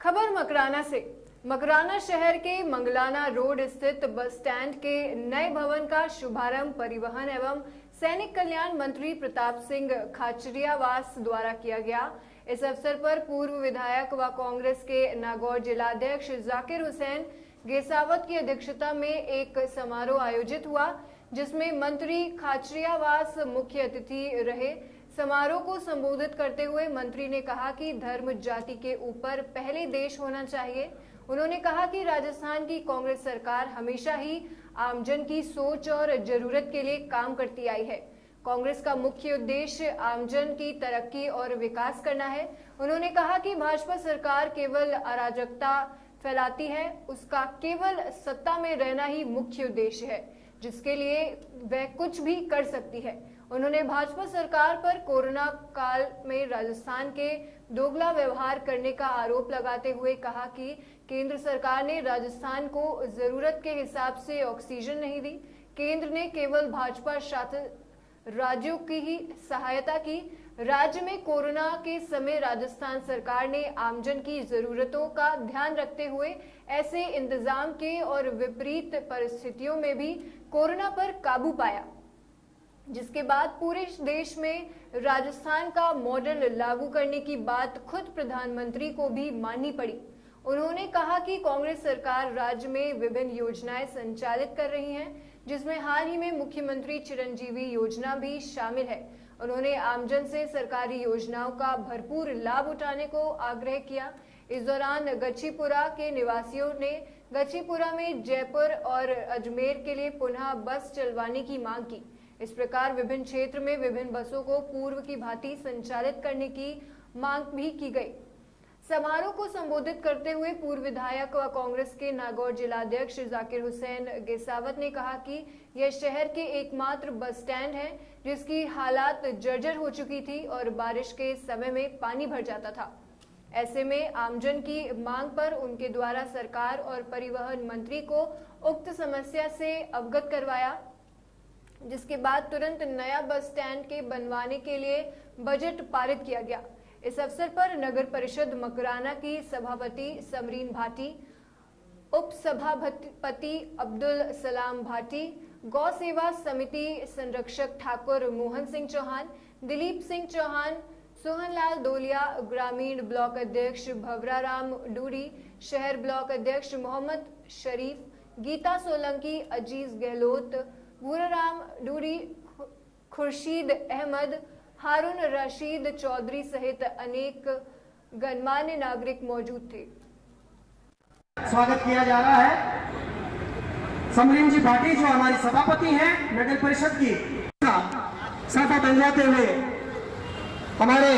खबर मकराना से। मकराना शहर के मंगलाना रोड स्थित बस स्टैंड के नए भवन का शुभारंभ परिवहन एवं सैनिक कल्याण मंत्री प्रताप सिंह खाचरियावास द्वारा किया गया। इस अवसर पर पूर्व विधायक व कांग्रेस के नागौर जिलाध्यक्ष जाकिर हुसैन गेसावत की अध्यक्षता में एक समारोह आयोजित हुआ, जिसमें मंत्री खाचरियावास मुख्य अतिथि रहे। समारोह को संबोधित करते हुए मंत्री ने कहा कि धर्म जाति के ऊपर पहले देश होना चाहिए। उन्होंने कहा कि राजस्थान की कांग्रेस सरकार हमेशा ही आमजन की सोच और जरूरत के लिए काम करती आई है। कांग्रेस का मुख्य उद्देश्य आमजन की तरक्की और विकास करना है। उन्होंने कहा कि भाजपा सरकार केवल अराजकता फैलाती है, उसका केवल सत्ता में रहना ही मुख्य उद्देश्य है, जिसके लिए वह कुछ भी कर सकती है। उन्होंने भाजपा सरकार पर कोरोना काल में राजस्थान के दोगला व्यवहार करने का आरोप लगाते हुए कहा कि केंद्र सरकार ने राजस्थान को जरूरत के हिसाब से ऑक्सीजन नहीं दी। केंद्र ने केवल भाजपा शासित राज्यों की ही सहायता की। राज्य में कोरोना के समय राजस्थान सरकार ने आमजन की जरूरतों का ध्यान रखते हुए ऐसे इंतजाम किए और विपरीत परिस्थितियों में भी कोरोना पर काबू पाया, जिसके बाद पूरे देश में राजस्थान का मॉडल लागू करने की बात खुद प्रधानमंत्री को भी माननी पड़ी। उन्होंने कहा कि कांग्रेस सरकार राज्य में विभिन्न योजनाएं संचालित कर रही है, जिसमें हाल ही में मुख्यमंत्री चिरंजीवी योजना भी शामिल है। उन्होंने आमजन से सरकारी योजनाओं का भरपूर लाभ उठाने को आग्रह किया। इस दौरान गच्छीपुरा के निवासियों ने गच्छीपुरा में जयपुर और अजमेर के लिए पुनः बस चलवाने की मांग की। इस प्रकार विभिन्न क्षेत्र में विभिन्न बसों को पूर्व की भांति संचालित करने की मांग भी की गई। समारोह को संबोधित करते हुए पूर्व विधायक व कांग्रेस के नागौर जिलाध्यक्ष जाकिर हुसैन गेसावत ने कहा कि यह शहर के एकमात्र बस स्टैंड है, जिसकी हालात जर्जर हो चुकी थी और बारिश के समय में पानी भर जाता था। ऐसे में आमजन की मांग पर उनके द्वारा सरकार और परिवहन मंत्री को उक्त समस्या से अवगत करवाया, जिसके बाद तुरंत नया बस स्टैंड के बनवाने के लिए बजट पारित किया गया। इस अवसर पर नगर परिषद मकराना की सभापति समरीन भाटी, उप सभापति अब्दुल सलाम भाटी, गौ सेवा समिति संरक्षक ठाकुर मोहन सिंह चौहान, दिलीप सिंह चौहान, सोहनलाल दोलिया, ग्रामीण ब्लॉक अध्यक्ष भवराराम डूरी, शहर ब्लॉक अध्यक्ष मोहम्मद शरीफ, गीता सोलंकी, अजीज गहलोत, भूराराम डूरी, खुर्शीद अहमद, हारून रशीद चौधरी सहित अनेक गणमान्य नागरिक मौजूद थे। स्वागत किया जा रहा है समरीन जी भाटी, जो हमारी सभापति हैं नगर परिषद की, साफा बनवाते हुए हमारे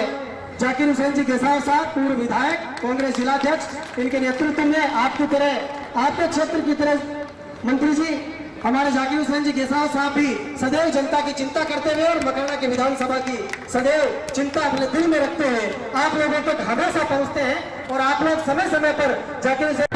जाकिर हुसैन जी गेसाव साहब, पूर्व विधायक, कांग्रेस जिलाध्यक्ष, इनके नेतृत्व में आपकी तरह आपके क्षेत्र की तरह मंत्री जी हमारे जाकिर हुसैन जी गेसाव साहब भी सदैव जनता की चिंता करते हुए और मकराना की विधानसभा की सदैव चिंता अपने दिल में रखते हुए आप लोगों तक हमेशा पहुंचते हैं और आप लोग समय समय पर जाकिर हुसैन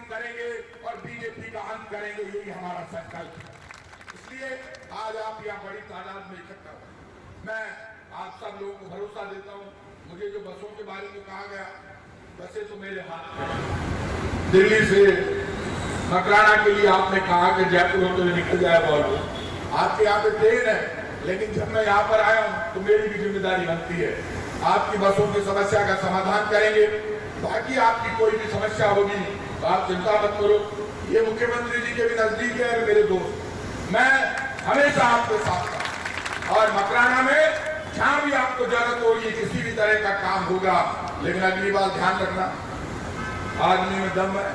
करेंगे और बीजेपी का अंत करेंगे, यही हमारा संकल्प है। इसलिए आज आप यहाँ बड़ी तादाद में इकट्ठा हुए। मैं आप सब लोगों को भरोसा देता हूँ। मुझे जो बसों के बारे में कहा गया, बसें तो मेरे हाथ में। दिल्ली से मकराना के लिए आपने कहा कि जयपुर होते हुए निकल जाए वॉल्वो, आपके यहाँ पे ट्रेन है, लेकिन जब मैं यहाँ पर आया हूँ तो मेरी भी जिम्मेदारी बनती है। आपकी बसों की समस्या का समाधान करेंगे। बाकी आपकी कोई भी समस्या होगी तो आप चिंता मत करो। ये मुख्यमंत्री जी के भी नजदीक है मेरे दोस्त, मैं हमेशा आपके साथ था। और मकराना में जहां भी आपको जरूरत होगी, किसी भी तरह का काम होगा, लेकिन अगली बार ध्यान रखना, आदमी में दम है,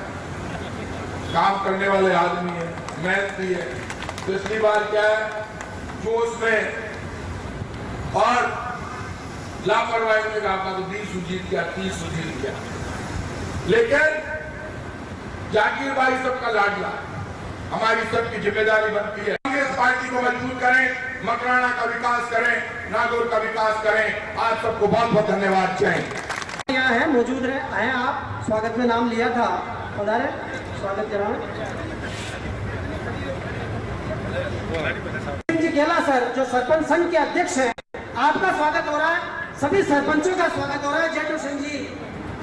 काम करने वाले आदमी है, मेहनती है। पिछली बार क्या है, जोश में और लापरवाही में आपका तो 20 जीत गया, 30 जीत गया। लेकिन जाकिर भाई सबका लाडला, हमारी सबकी जिम्मेदारी बनती है। कांग्रेस पार्टी को मजबूत करें, मकराना का विकास करें, नागौर का विकास करें। आप सबको बहुत बहुत धन्यवाद चाहिए। यहाँ है, मौजूद हैं आप, स्वागत में नाम लिया था, पधारे, स्वागत कराएं। जी गेला सर, जो सरपंच संघ के अध्यक्ष हैं, आपका स्वागत हो रहा है। सभी सरपंचों का स्वागत हो रहा है। जेठू सिंह जी,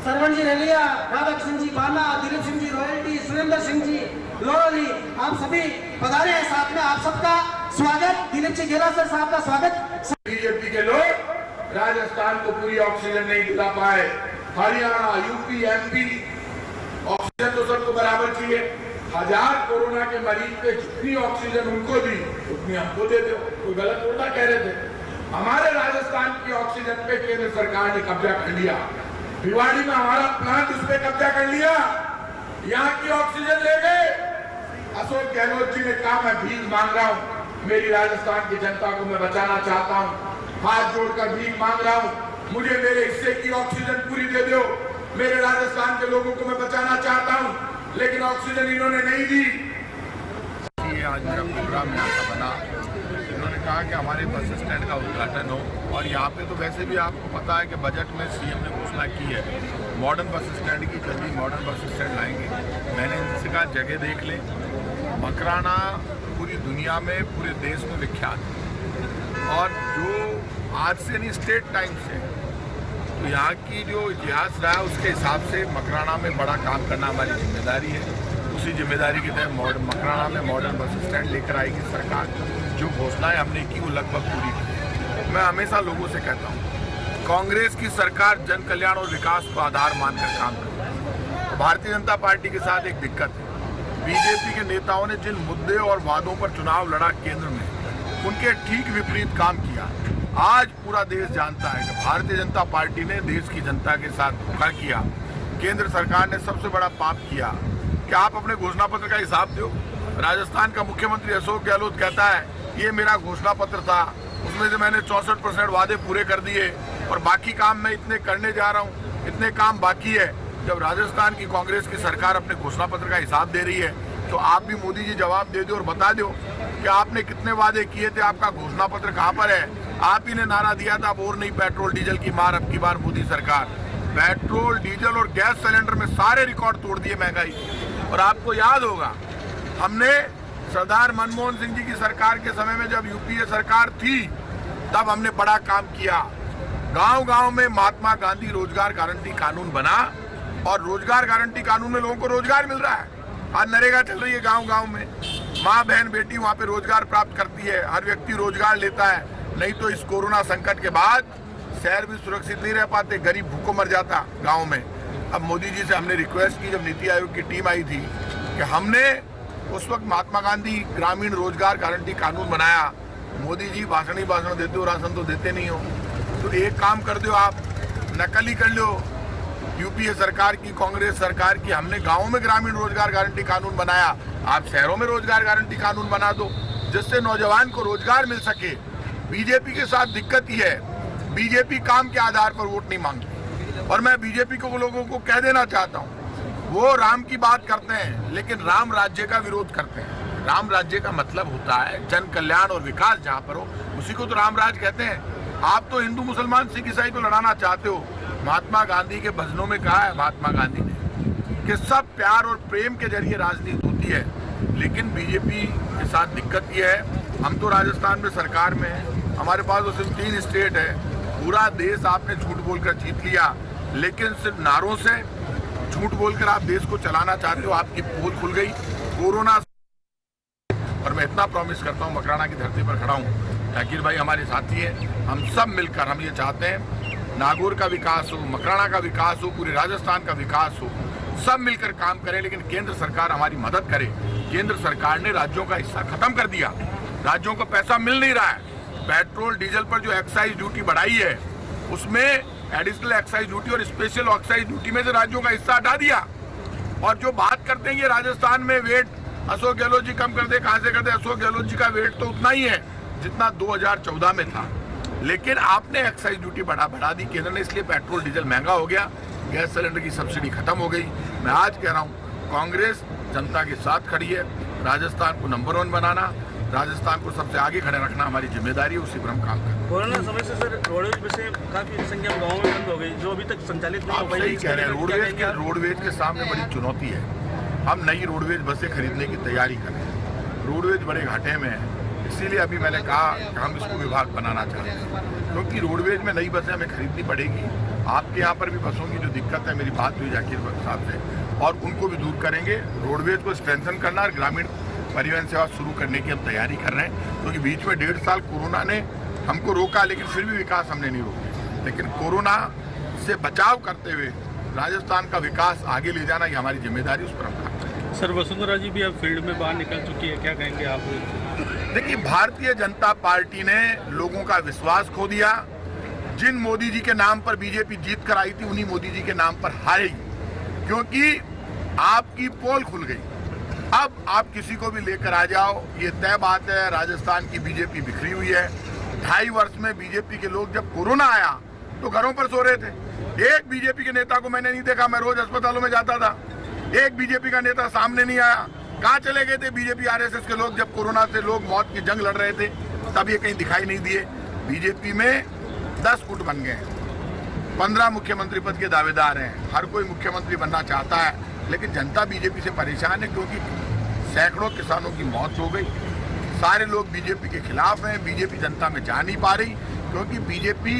सरवण जी रेलिया, राधाकृष्ण जी बाना, दिलीप सिंह जी रॉयल्टी, सुरेंद्र सिंह जी लोहली, आप सभी पधारे हैं। साथ में आप सबका स्वागत। दिलीप जी गेला सर साहब का स्वागत। बीजेपी के लोग राजस्थान को पूरी ऑक्सीजन नहीं दिला पाए, हरियाणा, यूपी, एमपी ऑक्सीजन तो सबको बराबर चाहिए। 1000 कोरोना के मरीज पे जितनी ऑक्सीजन उनको दी उतनी हमको दे दो। कोई गलत उल्टा कह रहे थे। हमारे राजस्थान की ऑक्सीजन पे केंद्र सरकार ने कब्जा कर लिया। भिवाड़ी में हमारा प्लांट उस पर कब्जा कर लिया, यहाँ की ऑक्सीजन ले गए। अशोक गहलोत जी ने कहा मैं भीख मांग रहा हूँ, मेरी राजस्थान की जनता को मैं बचाना चाहता हूँ, हाथ जोड़कर भीख मांग रहा हूँ, मुझे मेरे हिस्से की ऑक्सीजन पूरी दे दो, मेरे राजस्थान के लोगों को मैं बचाना चाहता हूँ। लेकिन ऑक्सीजन इन्होंने नहीं दी। आज मेरा प्रोग्राम यहाँ का बना, इन्होंने कहा कि हमारे बस स्टैंड का उद्घाटन हो। और यहाँ पे तो वैसे भी आपको पता है कि बजट में सीएम ने घोषणा की है मॉडर्न बस स्टैंड की, जल्दी मॉडर्न बस स्टैंड लाएंगे। मैंने इनसे कहा जगह देख लें। मकराना पूरी दुनिया में, पूरे देश में विख्यात है और जो आज से नहीं स्टेट टाइम से, तो यहाँ की जो इतिहास रहा है उसके हिसाब से मकराना में बड़ा काम करना हमारी जिम्मेदारी है। उसी जिम्मेदारी के तहत मकराना में मॉडर्न बस स्टैंड लेकर आएगी सरकार। जो घोषणाएं हमने की वो लगभग पूरी की। मैं हमेशा लोगों से कहता हूँ, कांग्रेस की सरकार जन कल्याण और विकास को आधार मानकर काम करती है। तो भारतीय जनता पार्टी के साथ एक दिक्कत है, बीजेपी के नेताओं ने जिन मुद्दे और वादों पर चुनाव लड़ा केंद्र में, उनके ठीक विपरीत काम किया। आज पूरा देश जानता है कि भारतीय जनता पार्टी ने देश की जनता के साथ धोखा किया। केंद्र सरकार ने सबसे बड़ा पाप किया कि आप अपने घोषणा पत्र का हिसाब दो। राजस्थान का मुख्यमंत्री अशोक गहलोत कहता है ये मेरा घोषणा पत्र था, उसमें से मैंने 64% वादे पूरे कर दिए और बाकी काम मैं इतने करने जा रहा हूँ, इतने काम बाकी है। जब राजस्थान की कांग्रेस की सरकार अपने घोषणा पत्र का हिसाब दे रही है तो आप भी मोदी जी जवाब दे दो और बता दो कि आपने कितने वादे किए थे, आपका घोषणा पत्र कहाँ पर है। आप ही ने नारा दिया था अब और नहीं पेट्रोल डीजल की मार, अब की बार मोदी सरकार। पेट्रोल डीजल और गैस सिलेंडर में सारे रिकॉर्ड तोड़ दिए महंगाई। और आपको याद होगा हमने सरदार मनमोहन सिंह जी की सरकार के समय में जब यूपीए सरकार थी तब हमने बड़ा काम किया। गांव-गांव में महात्मा गांधी रोजगार गारंटी कानून बना और रोजगार गारंटी कानून में लोगों को रोजगार मिल रहा है। आज नरेगा चल रही है गांव-गांव में, माँ बहन बेटी वहाँ पे रोजगार प्राप्त करती है, हर व्यक्ति रोजगार लेता है। नहीं तो इस कोरोना संकट के बाद शहर भी सुरक्षित नहीं रह पाते, गरीब भूखों मर जाता गाँव में। अब मोदी जी से हमने रिक्वेस्ट की, जब नीति आयोग की टीम आई थी, कि हमने उस वक्त महात्मा गांधी ग्रामीण रोजगार गारंटी कानून बनाया। मोदी जी भाषण ही भाषण देते हो, राशन तो देते नहीं हो। तो एक काम कर दो, आप नकल ही कर लो यूपीए सरकार की, कांग्रेस सरकार की। हमने गाँव में ग्रामीण रोजगार गारंटी कानून बनाया, आप शहरों में रोजगार गारंटी कानून बना दो जिससे नौजवान को रोजगार मिल सके। बीजेपी के साथ दिक्कत ही है, बीजेपी काम के आधार पर वोट नहीं मांगती। और मैं बीजेपी को लोगों को कह देना चाहता हूँ, वो राम की बात करते हैं लेकिन राम राज्य का विरोध करते हैं। राम राज्य का मतलब होता है जन कल्याण और विकास जहाँ पर हो, उसी को तो राम राज कहते हैं। आप तो हिंदू मुसलमान सिख ईसाई को लड़ाना चाहते हो। महात्मा गांधी के भजनों में कहा है महात्मा गांधी ने कि सब प्यार और प्रेम के जरिए राजनीति होती है। लेकिन बीजेपी के साथ दिक्कत ये है, हम तो राजस्थान में सरकार में हैं, हमारे पास तो सिर्फ 3 स्टेट है। पूरा देश आपने झूठ बोलकर जीत लिया, लेकिन सिर्फ नारों से झूठ बोलकर आप देश को चलाना चाहते हो। आपकी पोल खुल गई। कोरोना और मैं इतना प्रॉमिस करता हूँ, मकराना की धरती पर खड़ा हूँ, जाकिर भाई हमारे साथी हैं, हम सब मिलकर हम ये चाहते हैं नागौर का विकास हो, मकराना का विकास हो, पूरे राजस्थान का विकास हो, सब मिलकर काम करें। लेकिन केंद्र सरकार हमारी मदद करे। केंद्र सरकार ने राज्यों का हिस्सा खत्म कर दिया, राज्यों को पैसा मिल नहीं रहा है। पेट्रोल डीजल पर जो एक्साइज ड्यूटी बढ़ाई है उसमें एडिशनल एक्साइज ड्यूटी और स्पेशल एक्साइज ड्यूटी में से राज्यों का हिस्सा हटा दिया। और जो बात करते हैं ये राजस्थान में वेट अशोक गहलोत जी कम कर दे, कहां से कर दे? अशोक गहलोत जी का वेट तो उतना ही है जितना 2014 में था, लेकिन आपने एक्साइज ड्यूटी बढ़ा दी केंद्र ने, इसलिए पेट्रोल डीजल महंगा हो गया, गैस सिलेंडर की सब्सिडी खत्म हो गई। मैं आज कह रहा हूँ कांग्रेस जनता के साथ खड़ी है, राजस्थान को नंबर 1 बनाना, राजस्थान को सबसे आगे खड़े रखना हमारी जिम्मेदारी है, उसी पर हम काम करें। कोरोना समय से सर रोडवेज बसें काफी संख्या गाँव में बंद हो गई, जो अभी तक संचालित नहीं हो आप पाई। सही कह रहे हैं, रोडवेज के सामने बड़ी चुनौती है। हम नई रोडवेज बसें खरीदने की तैयारी कर रहे हैं। रोडवेज बड़े घाटे में है, इसीलिए अभी मैंने कहा कि हम इसको विभाग बनाना चाहते हैं, क्योंकि रोडवेज में नई बसें हमें खरीदनी पड़ेगी। आपके यहाँ पर भी बसों की जो दिक्कत है, मेरी बात हुई जाकिर साहब से, और उनको भी दूर करेंगे। रोडवेज को स्ट्रेंथन करना और ग्रामीण परिवहन सेवा शुरू करने की हम तैयारी कर रहे हैं, क्योंकि बीच में 1.5 साल कोरोना ने हमको रोका, लेकिन फिर भी विकास हमने नहीं रोका। लेकिन कोरोना से बचाव करते हुए राजस्थान का विकास आगे ले जाना, ये हमारी जिम्मेदारी, उस पर हम काम करें। सर वसुंधरा जी भी अब फील्ड में बाहर निकल चुकी है, क्या कहेंगे आप? देखिए, भारतीय जनता पार्टी ने लोगों का विश्वास खो दिया। जिन मोदी जी के नाम पर बीजेपी जीत कर आई थी, उन्हीं मोदी जी के नाम पर हारेगी, क्योंकि आपकी पोल खुल गई। अब आप किसी को भी लेकर आ जाओ, ये तय बात है, राजस्थान की बीजेपी बिखरी हुई है। 2.5 वर्ष में बीजेपी के लोग, जब कोरोना आया तो घरों पर सो रहे थे। एक बीजेपी के नेता को मैंने नहीं देखा, मैं रोज अस्पतालों में जाता था, एक बीजेपी का नेता सामने नहीं आया। कहाँ चले गए थे बीजेपी आरएसएस के लोग? जब कोरोना से लोग मौत की जंग लड़ रहे थे, तब ये कहीं दिखाई नहीं दिए। बीजेपी में 10 गुट बन गए, 15 मुख्यमंत्री पद के दावेदार हैं। हर कोई मुख्यमंत्री बनना चाहता है, लेकिन जनता बीजेपी से परेशान है, क्योंकि सैकड़ों किसानों की मौत हो गई। सारे लोग बीजेपी के खिलाफ हैं, बीजेपी जनता में जा नहीं पा रही, क्योंकि बीजेपी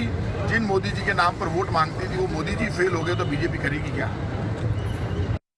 जिन मोदी जी के नाम पर वोट मांगती थी, वो मोदी जी फेल हो गए तो बीजेपी करेगी क्या?